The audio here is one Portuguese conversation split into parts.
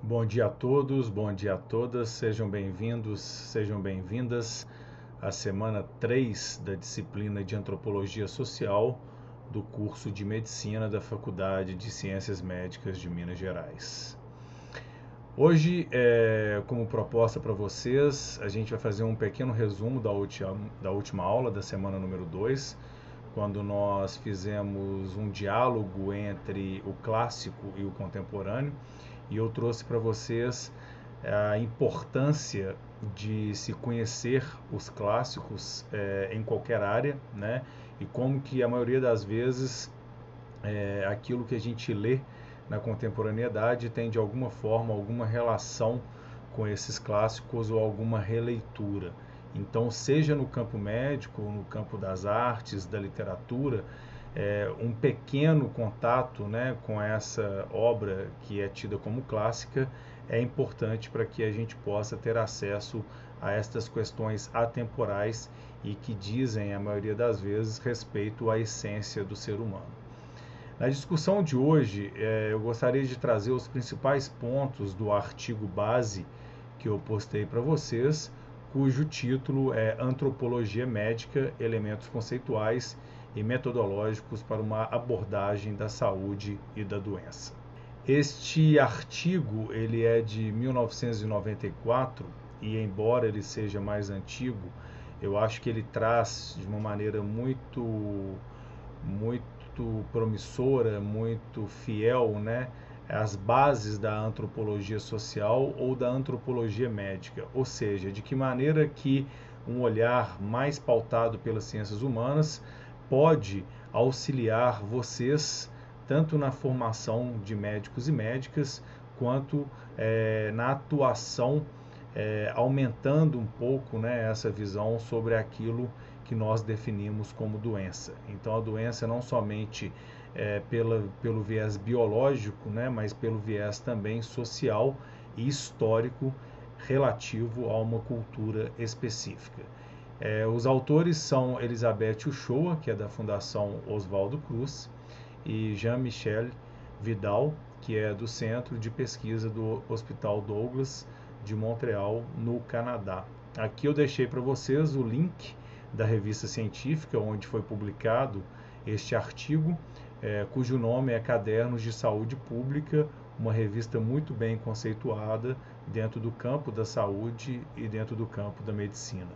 Bom dia a todos, bom dia a todas, sejam bem-vindos, sejam bem-vindas à semana 3 da disciplina de Antropologia Social do curso de Medicina da Faculdade de Ciências Médicas de Minas Gerais. Hoje, como proposta para vocês, a gente vai fazer um pequeno resumo da última aula da semana número 2, quando nós fizemos um diálogo entre o clássico e o contemporâneo, e eu trouxe para vocês a importância de se conhecer os clássicos em qualquer área, né? E como que a maioria das vezes aquilo que a gente lê na contemporaneidade tem de alguma forma alguma relação com esses clássicos ou alguma releitura. Então, seja no campo médico, no campo das artes, da literatura, um pequeno contato, né, com essa obra que é tida como clássica é importante para que a gente possa ter acesso a estas questões atemporais e que dizem, a maioria das vezes, respeito à essência do ser humano. Na discussão de hoje, eu gostaria de trazer os principais pontos do artigo base que eu postei para vocês, cujo título é Antropologia Médica, Elementos Conceituais e Metodológicos para uma Abordagem da Saúde e da Doença. Este artigo ele é de 1994 e, embora ele seja mais antigo, eu acho que ele traz de uma maneira muito promissora, muito fiel, né, as bases da antropologia social ou da antropologia médica, ou seja, de que maneira que um olhar mais pautado pelas ciências humanas pode auxiliar vocês tanto na formação de médicos e médicas quanto na atuação, aumentando um pouco, né, essa visão sobre aquilo que nós definimos como doença. Então, a doença não somente pelo viés biológico, né, mas pelo viés também social e histórico relativo a uma cultura específica. Os autores são Elizabeth Uchoa, que é da Fundação Oswaldo Cruz, e Jean-Michel Vidal, que é do Centro de Pesquisa do Hospital Douglas de Montreal, no Canadá. Aqui eu deixei para vocês o link da revista científica onde foi publicado este artigo, cujo nome é Cadernos de Saúde Pública, uma revista muito bem conceituada dentro do campo da saúde e dentro do campo da medicina.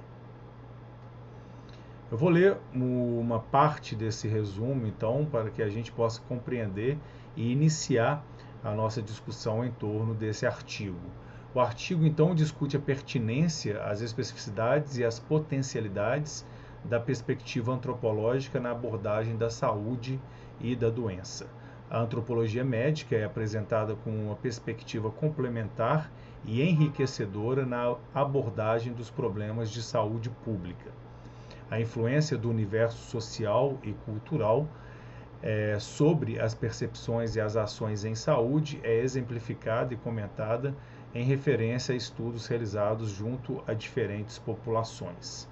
Eu vou ler uma parte desse resumo, então, para que a gente possa compreender e iniciar a nossa discussão em torno desse artigo. O artigo, então, discute a pertinência, as especificidades e as potencialidades da perspectiva antropológica na abordagem da saúde e da doença. A antropologia médica é apresentada como uma perspectiva complementar e enriquecedora na abordagem dos problemas de saúde pública. A influência do universo social e cultural sobre as percepções e as ações em saúde é exemplificada e comentada em referência a estudos realizados junto a diferentes populações.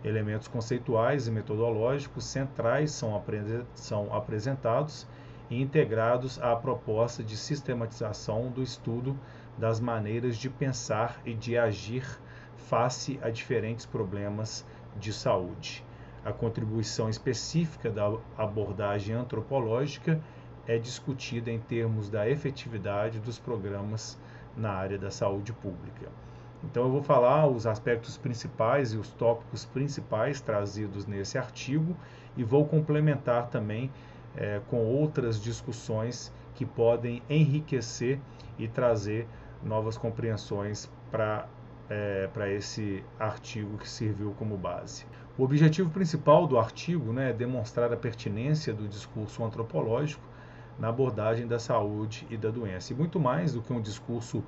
Elementos conceituais e metodológicos centrais são apresentados e integrados à proposta de sistematização do estudo das maneiras de pensar e de agir face a diferentes problemas de saúde. A contribuição específica da abordagem antropológica é discutida em termos da efetividade dos programas na área da saúde pública. Então eu vou falar os aspectos principais e os tópicos principais trazidos nesse artigo e vou complementar também com outras discussões que podem enriquecer e trazer novas compreensões para esse artigo que serviu como base. O objetivo principal do artigo, né, é demonstrar a pertinência do discurso antropológico na abordagem da saúde e da doença. E muito mais do que um discurso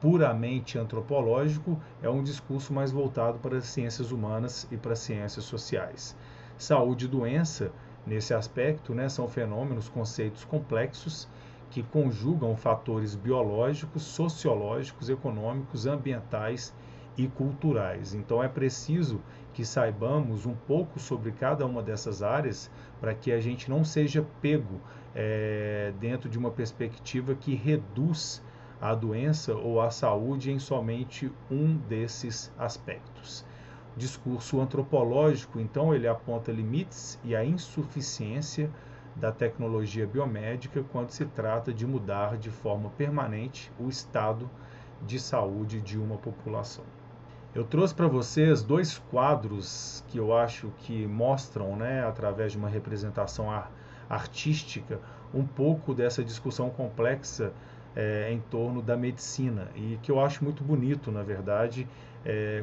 puramente antropológico, é um discurso mais voltado para as ciências humanas e para as ciências sociais. Saúde e doença, nesse aspecto, né, são fenômenos, conceitos complexos que conjugam fatores biológicos, sociológicos, econômicos, ambientais e culturais. Então é preciso que saibamos um pouco sobre cada uma dessas áreas para que a gente não seja pego dentro de uma perspectiva que reduz a doença ou a saúde em somente um desses aspectos. O discurso antropológico, então, ele aponta limites e a insuficiência da tecnologia biomédica quando se trata de mudar de forma permanente o estado de saúde de uma população. Eu trouxe para vocês dois quadros que eu acho que mostram, né, através de uma representação artística, um pouco dessa discussão complexa em torno da medicina e que eu acho muito bonito, na verdade,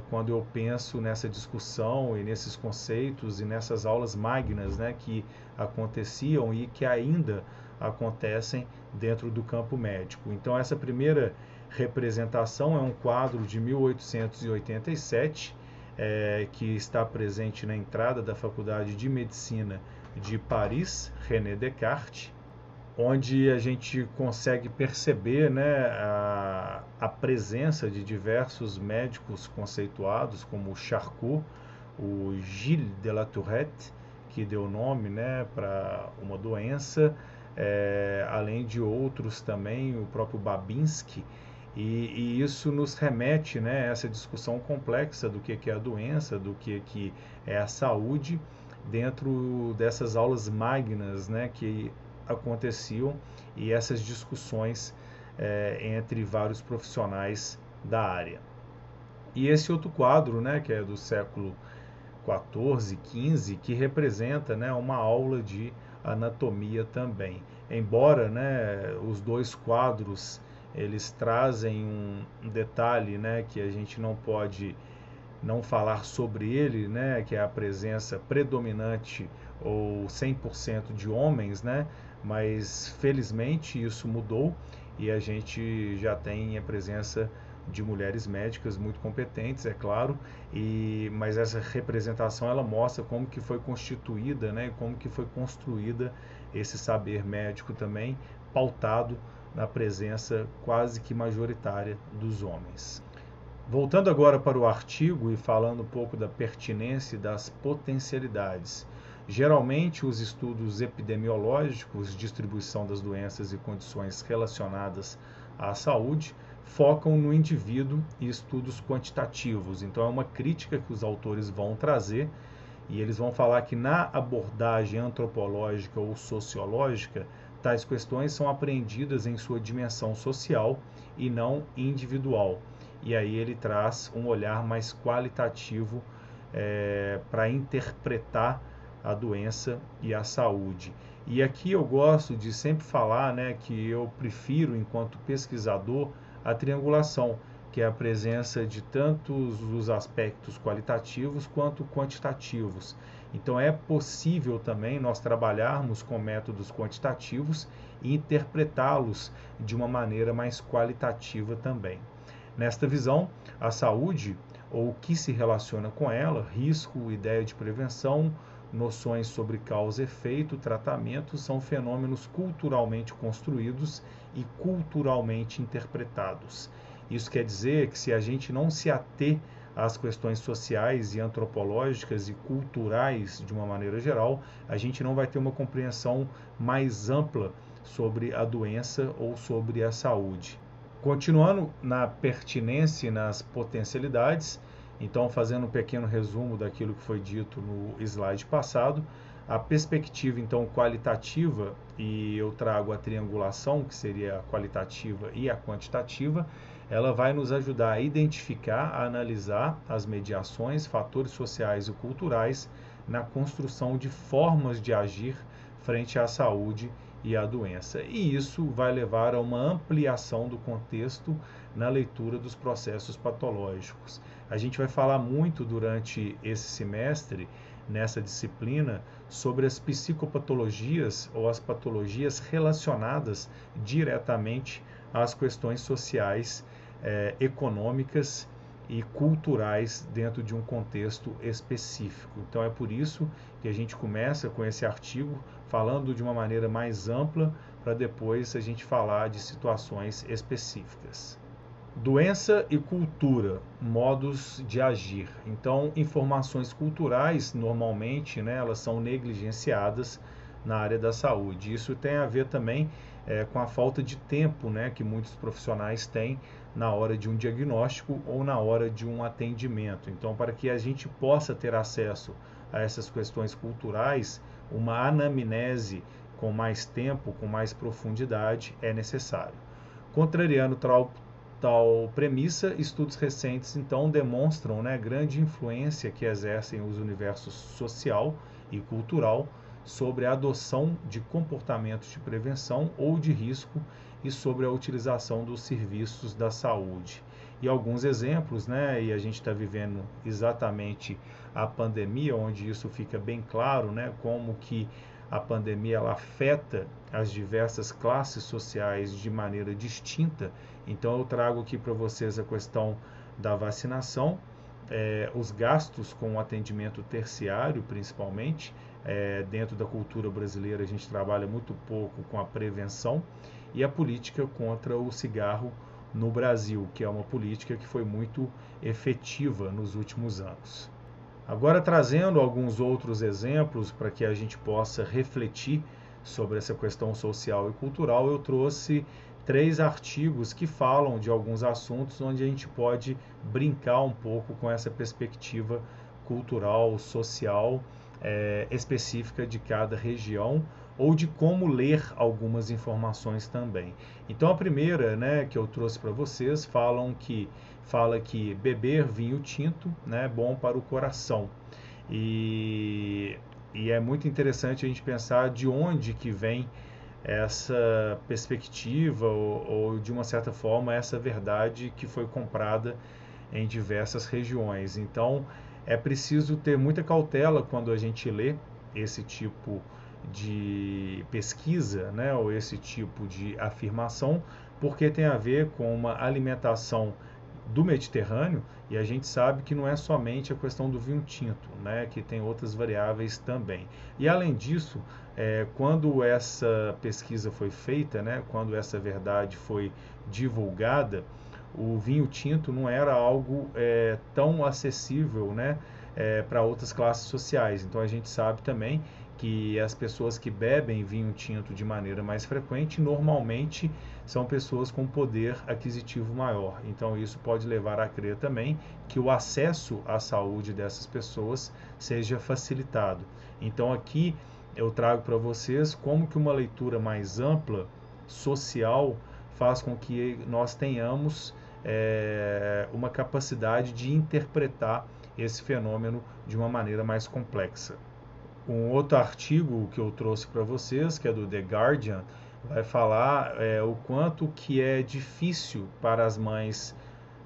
quando eu penso nessa discussão e nesses conceitos e nessas aulas magnas, né, que aconteciam e que ainda acontecem dentro do campo médico. Então, essa primeira representação é um quadro de 1887, que está presente na entrada da Faculdade de Medicina de Paris, René Descartes, onde a gente consegue perceber, né, a presença de diversos médicos conceituados, como o Charcot, o Gilles de la Tourette, que deu nome, né, para uma doença, além de outros também, o próprio Babinski, e isso nos remete, né, a essa discussão complexa do que é a doença, do que é a saúde, dentro dessas aulas magnas, né, que aconteciam e essas discussões entre vários profissionais da área. E esse outro quadro, né, que é do século XIV, XV, que representa, né, uma aula de anatomia também. Embora, né, os dois quadros eles trazem um detalhe, né, que a gente não pode não falar sobre ele, né, que é a presença predominante ou 100% de homens, né, mas felizmente isso mudou e a gente já tem a presença de mulheres médicas muito competentes, é claro, mas essa representação ela mostra como que foi constituída, né, como que foi construída esse saber médico também, pautado na presença quase que majoritária dos homens. Voltando agora para o artigo e falando um pouco da pertinência e das potencialidades. Geralmente, os estudos epidemiológicos, distribuição das doenças e condições relacionadas à saúde, focam no indivíduo e estudos quantitativos. Então, é uma crítica que os autores vão trazer e eles vão falar que na abordagem antropológica ou sociológica, tais questões são apreendidas em sua dimensão social e não individual. E aí ele traz um olhar mais qualitativo para interpretar a doença e a saúde. E aqui eu gosto de sempre falar, né, que eu prefiro, enquanto pesquisador, a triangulação, que é a presença de tantos os aspectos qualitativos quanto quantitativos. Então é possível também nós trabalharmos com métodos quantitativos e interpretá-los de uma maneira mais qualitativa também. Nesta visão, a saúde, ou o que se relaciona com ela, risco, ideia de prevenção, noções sobre causa e efeito, tratamento, são fenômenos culturalmente construídos e culturalmente interpretados. Isso quer dizer que se a gente não se ater às questões sociais e antropológicas e culturais de uma maneira geral, a gente não vai ter uma compreensão mais ampla sobre a doença ou sobre a saúde. Continuando na pertinência e nas potencialidades, então fazendo um pequeno resumo daquilo que foi dito no slide passado, a perspectiva então qualitativa, e eu trago a triangulação, que seria a qualitativa e a quantitativa, ela vai nos ajudar a identificar, a analisar as mediações, fatores sociais e culturais na construção de formas de agir frente à saúde e à doença. E isso vai levar a uma ampliação do contexto na leitura dos processos patológicos. A gente vai falar muito durante esse semestre, nessa disciplina, sobre as psicopatologias ou as patologias relacionadas diretamente às questões sociais, econômicas e culturais dentro de um contexto específico. Então é por isso que a gente começa com esse artigo falando de uma maneira mais ampla para depois a gente falar de situações específicas. Doença e cultura, modos de agir. Então, informações culturais, normalmente, né, elas são negligenciadas na área da saúde. Isso tem a ver também com a falta de tempo, né, que muitos profissionais têm na hora de um diagnóstico ou na hora de um atendimento. Então, para que a gente possa ter acesso a essas questões culturais, uma anamnese com mais tempo, com mais profundidade, é necessário. Contrariando tal premissa, estudos recentes então demonstram, né, grande influência que exercem os universos social e cultural sobre a adoção de comportamentos de prevenção ou de risco e sobre a utilização dos serviços da saúde. E alguns exemplos, né, e a gente está vivendo exatamente a pandemia, onde isso fica bem claro, né, como que a pandemia ela afeta as diversas classes sociais de maneira distinta. Então eu trago aqui para vocês a questão da vacinação, os gastos com o atendimento terciário, principalmente. Dentro da cultura brasileira a gente trabalha muito pouco com a prevenção, e a política contra o cigarro no Brasil, que é uma política que foi muito efetiva nos últimos anos. Agora, trazendo alguns outros exemplos para que a gente possa refletir sobre essa questão social e cultural, eu trouxe 3 artigos que falam de alguns assuntos onde a gente pode brincar um pouco com essa perspectiva cultural, social, específica de cada região, ou de como ler algumas informações também. Então a primeira, né, que eu trouxe para vocês, fala que beber vinho tinto, né, é bom para o coração. E é muito interessante a gente pensar de onde que vem essa perspectiva ou de uma certa forma essa verdade que foi comprada em diversas regiões. Então é preciso ter muita cautela quando a gente lê esse tipo de pesquisa, né, ou esse tipo de afirmação, porque tem a ver com uma alimentação do Mediterrâneo, e a gente sabe que não é somente a questão do vinho tinto, né, que tem outras variáveis também. E além disso, quando essa pesquisa foi feita, né, quando essa verdade foi divulgada, o vinho tinto não era algo tão acessível, né, para outras classes sociais. Então a gente sabe também que as pessoas que bebem vinho tinto de maneira mais frequente normalmente são pessoas com poder aquisitivo maior. Então isso pode levar a crer também que o acesso à saúde dessas pessoas seja facilitado. Então aqui eu trago para vocês como que uma leitura mais ampla, social, faz com que nós tenhamos uma capacidade de interpretar esse fenômeno de uma maneira mais complexa. Um outro artigo que eu trouxe para vocês, que é do The Guardian, vai falar o quanto que é difícil para as mães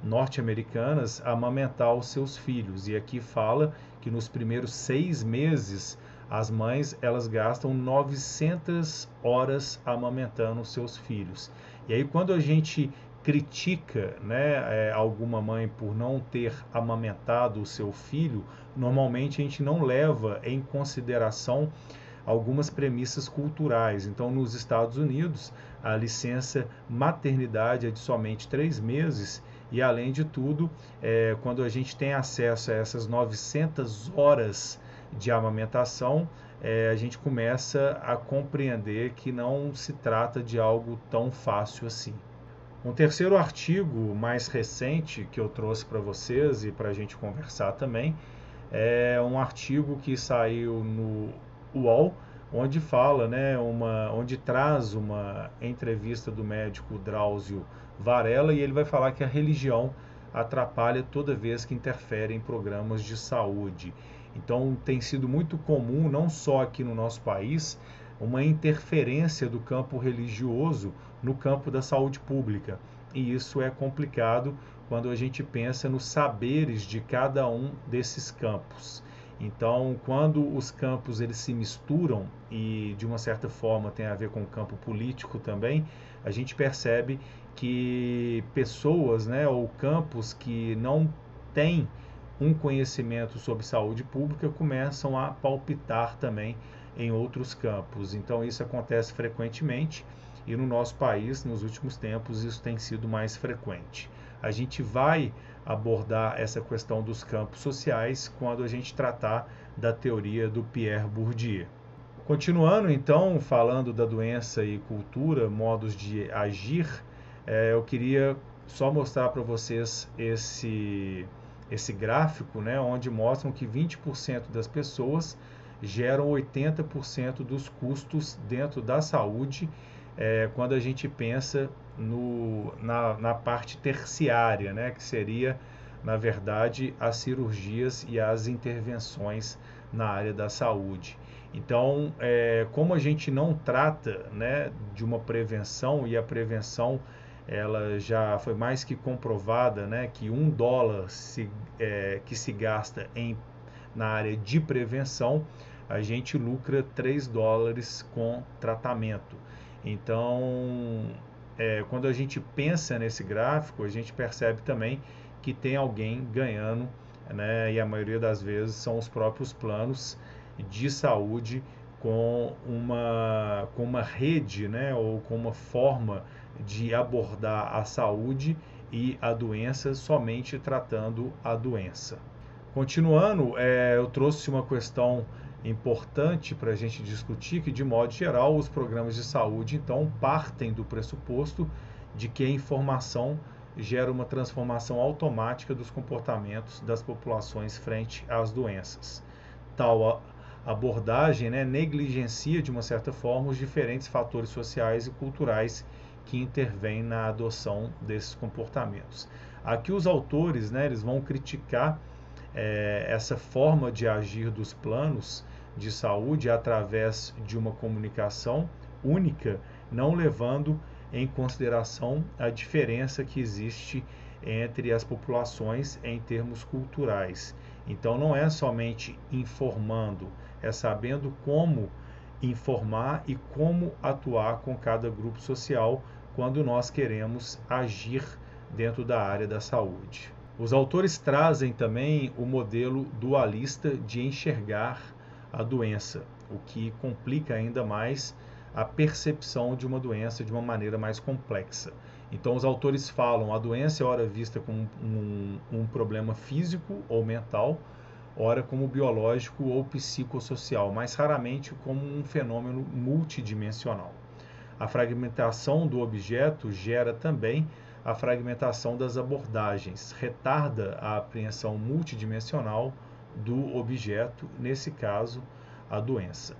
norte-americanas amamentar os seus filhos. E aqui fala que nos primeiros 6 meses as mães elas gastam 900 horas amamentando os seus filhos. E aí quando a gente critica, né, alguma mãe por não ter amamentado o seu filho, normalmente a gente não leva em consideração algumas premissas culturais. Então, nos Estados Unidos, a licença maternidade é de somente 3 meses e, além de tudo, quando a gente tem acesso a essas 900 horas de amamentação, a gente começa a compreender que não se trata de algo tão fácil assim. Um terceiro artigo mais recente que eu trouxe para vocês e para a gente conversar também é um artigo que saiu no UOL, onde fala, né, onde traz uma entrevista do médico Drauzio Varela, e ele vai falar que a religião atrapalha toda vez que interfere em programas de saúde. Então tem sido muito comum, não só aqui no nosso país, uma interferência do campo religioso no campo da saúde pública. E isso é complicado quando a gente pensa nos saberes de cada um desses campos. Então, quando os campos eles se misturam e de uma certa forma tem a ver com o campo político também, a gente percebe que pessoas, né, ou campos que não têm um conhecimento sobre saúde pública começam a palpitar também em outros campos. Então isso acontece frequentemente e no nosso país, nos últimos tempos, isso tem sido mais frequente. A gente vai abordar essa questão dos campos sociais quando a gente tratar da teoria do Pierre Bourdieu. Continuando então, falando da doença e cultura, modos de agir, eu queria só mostrar para vocês esse gráfico, né, onde mostram que 20% das pessoas geram 80% dos custos dentro da saúde, quando a gente pensa na parte terciária, né, que seria, na verdade, as cirurgias e as intervenções na área da saúde. Então, como a gente não trata, né, de uma prevenção, e a prevenção ela já foi mais que comprovada, né, que $1 que se gasta na área de prevenção, a gente lucra $3 com tratamento. Então, quando a gente pensa nesse gráfico, a gente percebe também que tem alguém ganhando, né, e a maioria das vezes são os próprios planos de saúde com uma rede, né, ou com uma forma de abordar a saúde e a doença somente tratando a doença. Continuando, eu trouxe uma questão importante para a gente discutir, que de modo geral os programas de saúde então partem do pressuposto de que a informação gera uma transformação automática dos comportamentos das populações frente às doenças. Tal abordagem, né, negligencia de uma certa forma os diferentes fatores sociais e culturais que intervêm na adoção desses comportamentos. Aqui os autores, né, eles vão criticar essa forma de agir dos planos de saúde através de uma comunicação única, não levando em consideração a diferença que existe entre as populações em termos culturais. Então, não é somente informando, é sabendo como informar e como atuar com cada grupo social quando nós queremos agir dentro da área da saúde. Os autores trazem também o modelo dualista de enxergar a doença, o que complica ainda mais a percepção de uma doença de uma maneira mais complexa. Então, os autores falam a doença é ora vista como um problema físico ou mental, ora como biológico ou psicossocial, mas raramente como um fenômeno multidimensional. A fragmentação do objeto gera também a fragmentação das abordagens, retarda a apreensão multidimensional do objeto, nesse caso, a doença.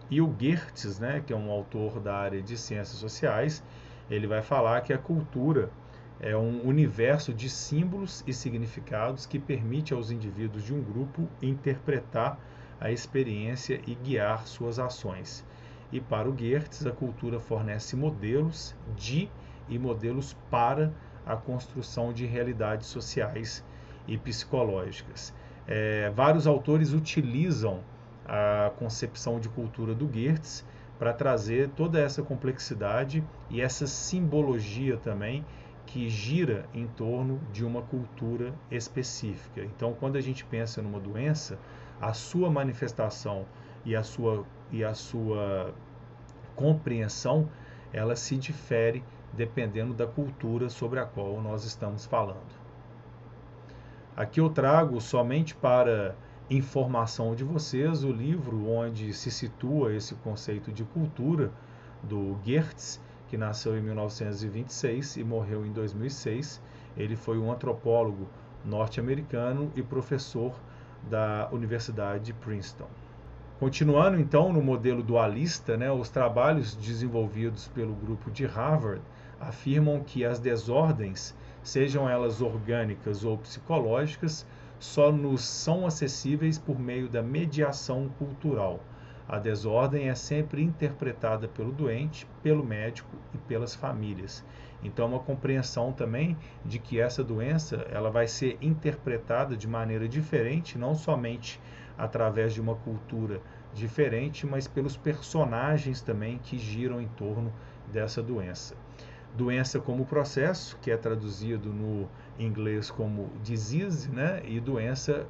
E o Geertz, né, que é um autor da área de ciências sociais, ele vai falar que a cultura é um universo de símbolos e significados que permite aos indivíduos de um grupo interpretar a experiência e guiar suas ações. E para o Geertz, a cultura fornece modelos de e modelos para a construção de realidades sociais e psicológicas. Vários autores utilizam a concepção de cultura do Geertz para trazer toda essa complexidade e essa simbologia também que gira em torno de uma cultura específica. Então, quando a gente pensa numa doença, a sua manifestação e a sua compreensão, ela se difere dependendo da cultura sobre a qual nós estamos falando. Aqui eu trago somente para informação de vocês o livro onde se situa esse conceito de cultura do Geertz, que nasceu em 1926 e morreu em 2006. Ele foi um antropólogo norte-americano e professor da Universidade de Princeton. Continuando então no modelo dualista, né, os trabalhos desenvolvidos pelo grupo de Harvard afirmam que as desordens, sejam elas orgânicas ou psicológicas, só nos são acessíveis por meio da mediação cultural. A desordem é sempre interpretada pelo doente, pelo médico e pelas famílias. Então, uma compreensão também de que essa doença ela vai ser interpretada de maneira diferente, não somente através de uma cultura diferente, mas pelos personagens também que giram em torno dessa doença. Doença como processo, que é traduzido no inglês como disease, né? E doença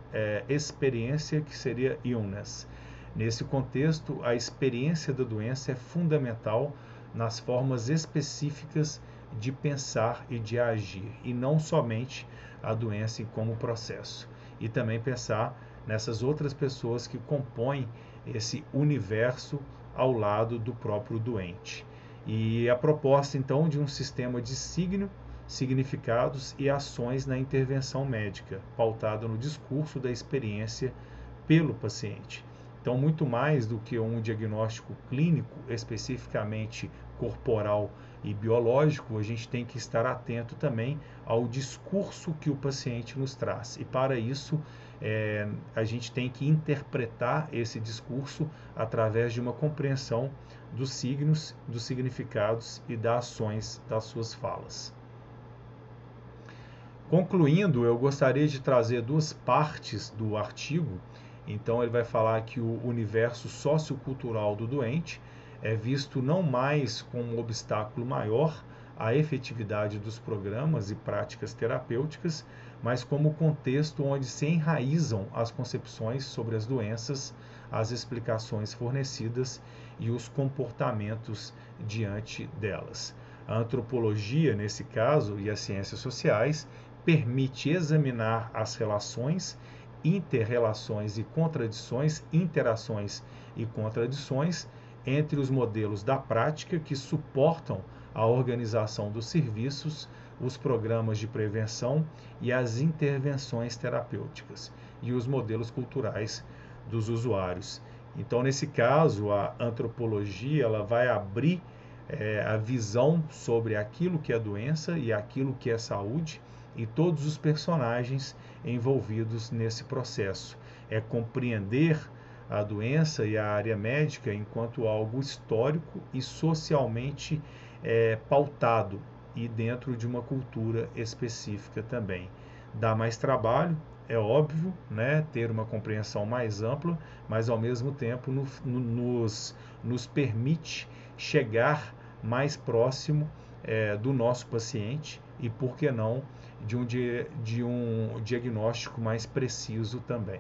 experiência, que seria illness. Nesse contexto, a experiência da doença é fundamental nas formas específicas de pensar e de agir, e não somente a doença como processo. E também pensar nessas outras pessoas que compõem esse universo ao lado do próprio doente. E a proposta, então, de um sistema de significados e ações na intervenção médica, pautado no discurso da experiência pelo paciente. Então, muito mais do que um diagnóstico clínico, especificamente corporal e biológico, a gente tem que estar atento também ao discurso que o paciente nos traz. E para isso, a gente tem que interpretar esse discurso através de uma compreensão dos signos, dos significados e das ações das suas falas. Concluindo, eu gostaria de trazer duas partes do artigo. Então, ele vai falar que o universo sociocultural do doente é visto não mais como um obstáculo maior à efetividade dos programas e práticas terapêuticas, mas como contexto onde se enraizam as concepções sobre as doenças, as explicações fornecidas e os comportamentos diante delas. A antropologia, nesse caso, e as ciências sociais, permite examinar as relações, inter-relações e contradições, interações e contradições entre os modelos da prática que suportam a organização dos serviços, os programas de prevenção e as intervenções terapêuticas, e os modelos culturais dos usuários. Então, nesse caso, a antropologia ela vai abrir a visão sobre aquilo que é doença e aquilo que é saúde, e todos os personagens envolvidos nesse processo. É compreender a doença e a área médica enquanto algo histórico e socialmente pautado e dentro de uma cultura específica também. Dá mais trabalho, é óbvio, né, ter uma compreensão mais ampla, mas ao mesmo tempo nos permite chegar mais próximo do nosso paciente e, por que não, de um diagnóstico mais preciso também.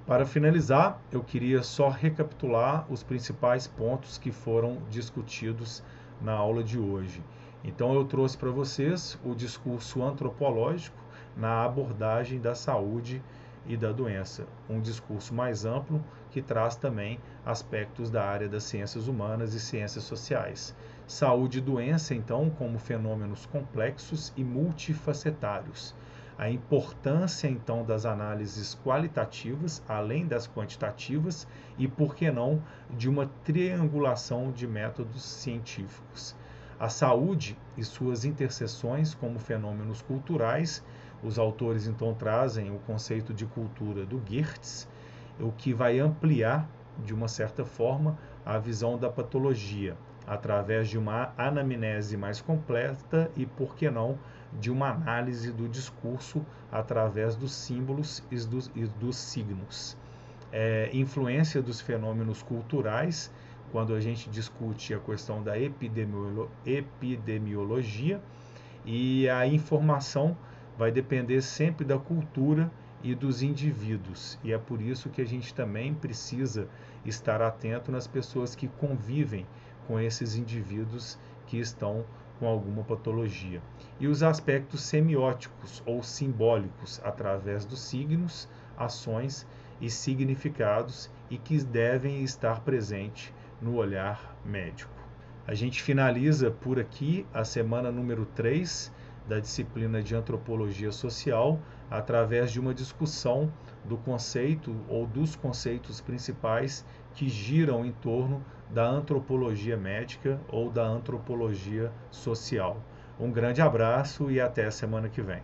Para finalizar, eu queria só recapitular os principais pontos que foram discutidos na aula de hoje. Então, eu trouxe para vocês o discurso antropológico na abordagem da saúde e da doença, um discurso mais amplo que traz também aspectos da área das ciências humanas e ciências sociais. Saúde e doença, então, como fenômenos complexos e multifacetários. A importância, então, das análises qualitativas, além das quantitativas, e, por que não, de uma triangulação de métodos científicos. A saúde e suas interseções como fenômenos culturais. Os autores, então, trazem o conceito de cultura do Geertz, o que vai ampliar, de uma certa forma, a visão da patologia, através de uma anamnese mais completa e, por que não, de uma análise do discurso através dos símbolos e dos signos. Influência dos fenômenos culturais, quando a gente discute a questão da epidemiologia, e a informação vai depender sempre da cultura e dos indivíduos, e é por isso que a gente também precisa estar atento nas pessoas que convivem com esses indivíduos que estão com alguma patologia. E os aspectos semióticos ou simbólicos, através dos signos, ações e significados, e que devem estar presentes no olhar médico. A gente finaliza por aqui a semana número 3 da disciplina de Antropologia Social, através de uma discussão do conceito ou dos conceitos principais que giram em torno da antropologia médica ou da antropologia social. Um grande abraço e até a semana que vem.